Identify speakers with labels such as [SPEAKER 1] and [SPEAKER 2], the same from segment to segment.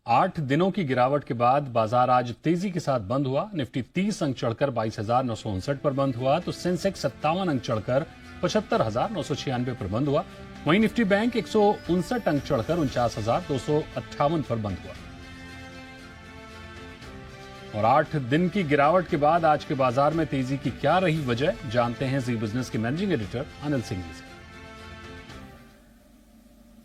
[SPEAKER 1] 8 दिनों की गिरावट के बाद बाजार आज तेजी के साथ बंद हुआ। निफ्टी 30 अंक चढ़कर 22,959 पर बंद हुआ तो सेंसेक्स 57 अंक चढ़कर 75,996 पर बंद हुआ। वहीं निफ्टी बैंक 159 अंक चढ़कर 49,258 पर बंद हुआ। और 8 दिन की गिरावट के बाद आज के बाजार में तेजी की क्या रही वजह, जानते हैं जी बिजनेस के मैनेजिंग एडिटर अनिल सिंह से।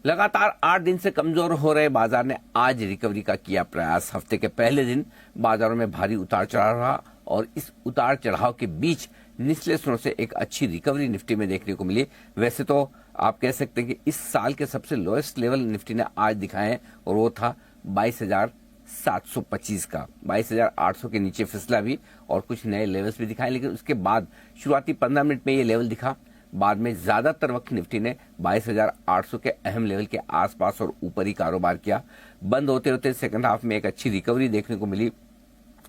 [SPEAKER 2] लगातार 8 दिन से कमजोर हो रहे बाजार ने आज रिकवरी का किया प्रयास। हफ्ते के पहले दिन बाजारों में भारी उतार चढ़ाव रहा और इस उतार चढ़ाव के बीच निचले स्तरों से एक अच्छी रिकवरी निफ्टी में देखने को मिली। वैसे तो आप कह सकते हैं कि इस साल के सबसे लोएस्ट लेवल निफ्टी ने आज दिखाए हैं और वो था 22,725 का। 22,800 के नीचे फिसला भी और कुछ नए लेवल्स भी दिखाए, लेकिन उसके बाद शुरुआती 15 मिनट में ये लेवल दिखा। बाद में ज्यादातर वक्त निफ्टी ने 22,800 के अहम लेवल के आसपास और ऊपर ही कारोबार किया। बंद होते होते सेकंड हाफ में एक अच्छी रिकवरी देखने को मिली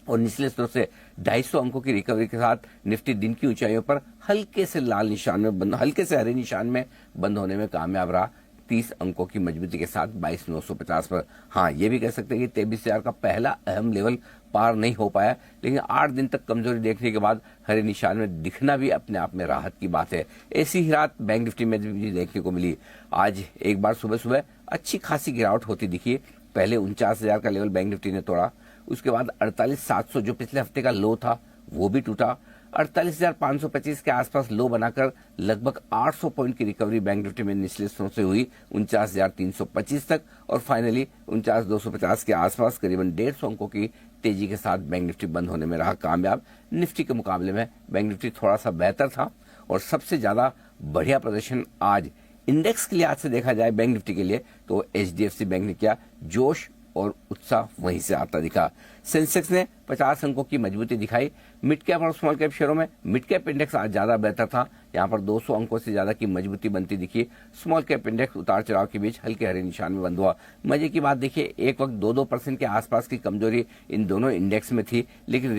[SPEAKER 2] और निचले स्तरों से 250 अंकों की रिकवरी के साथ निफ्टी दिन की ऊंचाइयों पर हल्के से हल्के से हरे निशान में बंद होने में कामयाब रहा। 30 अंकों की मजबूती के साथ 22,950 पर। हाँ, ये भी कह सकते हैं कि 23,000 का पहला अहम लेवल पार नहीं हो पाया, लेकिन 8 दिन तक कमजोरी देखने के बाद हरे निशान में दिखना भी अपने आप में राहत की बात है। ऐसी ही रात बैंक निफ्टी में भी देखने को मिली। आज एक बार सुबह सुबह अच्छी खासी गिरावट होती दिखी। पहले 49,000 का लेवल बैंक निफ्टी ने तोड़ा, उसके बाद 48,700 जो पिछले हफ्ते का लो था वो भी टूटा। 48,525 के आसपास लो बनाकर लगभग 800 पॉइंट की रिकवरी बैंक निफ्टी में निचले स्तरों से हुई 49,325 तक और फाइनली 49,250 के आसपास करीबन 150 अंकों की तेजी के साथ बैंक निफ्टी बंद होने में रहा कामयाब। निफ्टी के मुकाबले में बैंक निफ्टी थोड़ा सा बेहतर था और सबसे ज्यादा बढ़िया प्रदर्शन आज इंडेक्स के लिहाज से देखा जाए बैंक निफ्टी के लिए तो HDFC बैंक ने किया। जोश और उत्साह वहीं से आता दिखा। सेंसेक्स ने 50 अंकों की मजबूती दिखाई। मिड कैप और स्मॉल कैप शेयरों में मिड कैप इंडेक्स आज ज्यादा बेहतर था, यहां पर 200 अंकों से ज्यादा की मजबूती बनती दिखी। स्मॉल कैप इंडेक्स उतार चढ़ाव के बीच हल्के हरे निशान में बंद हुआ। मजे की बात देखिए, एक वक्त 2-2% के आसपास की कमजोरी इन दोनों इंडेक्स में थी, लेकिन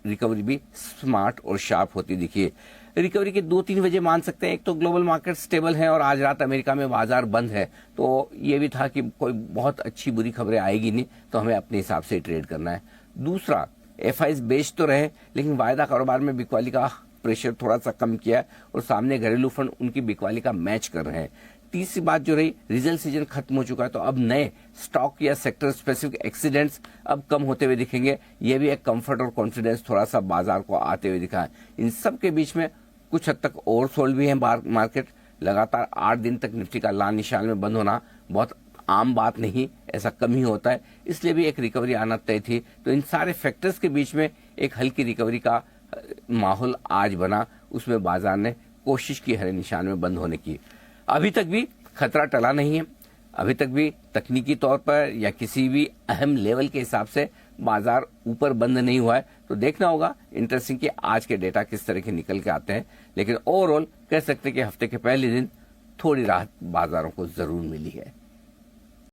[SPEAKER 2] रिकवरी भी स्मार्ट और शार्प होती दिखी। रिकवरी के 2-3 वजह मान सकते हैं। एक तो ग्लोबल मार्केट स्टेबल है और आज रात अमेरिका में बाजार बंद है, तो ये भी था कि कोई बहुत अच्छी बुरी खबरें आएगी नहीं, तो हमें अपने हिसाब से ट्रेड करना है। दूसरा, FIs बेच तो रहे लेकिन वायदा कारोबार में बिकवाली का प्रेशर थोड़ा सा कम किया और सामने घरेलू फंड उनकी बिकवाली का मैच कर रहे हैं। तीसरी बात जो रही, रिजल्ट सीजन खत्म हो चुका है तो अब नए स्टॉक या सेक्टर स्पेसिफिक एक्सीडेंट्स अब कम होते हुए दिखेंगे। ये भी एक कंफर्ट और कॉन्फिडेंस थोड़ा सा बाजार को आते हुए दिखा है। इन सब के बीच में कुछ हद तक ओवरसोल्ड भी है मार्केट। लगातार 8 दिन तक निफ्टी का लाल निशान में बंद होना बहुत आम बात नहीं, ऐसा कम ही होता है, इसलिए भी एक रिकवरी आना तय थी। तो इन सारे फैक्टर्स के बीच में एक हल्की रिकवरी का माहौल आज बना, उसमें बाजार ने कोशिश की हरे निशान में बंद होने की। अभी तक भी खतरा टला नहीं है, अभी तक भी तकनीकी तौर पर या किसी भी अहम लेवल के हिसाब से बाजार ऊपर बंद नहीं हुआ है। तो देखना होगा इंटरेस्टिंग कि आज के डेटा किस तरह के निकल के आते हैं, लेकिन ओवरऑल कह सकते हैं कि हफ्ते के पहले दिन थोड़ी राहत बाजारों को जरूर मिली है।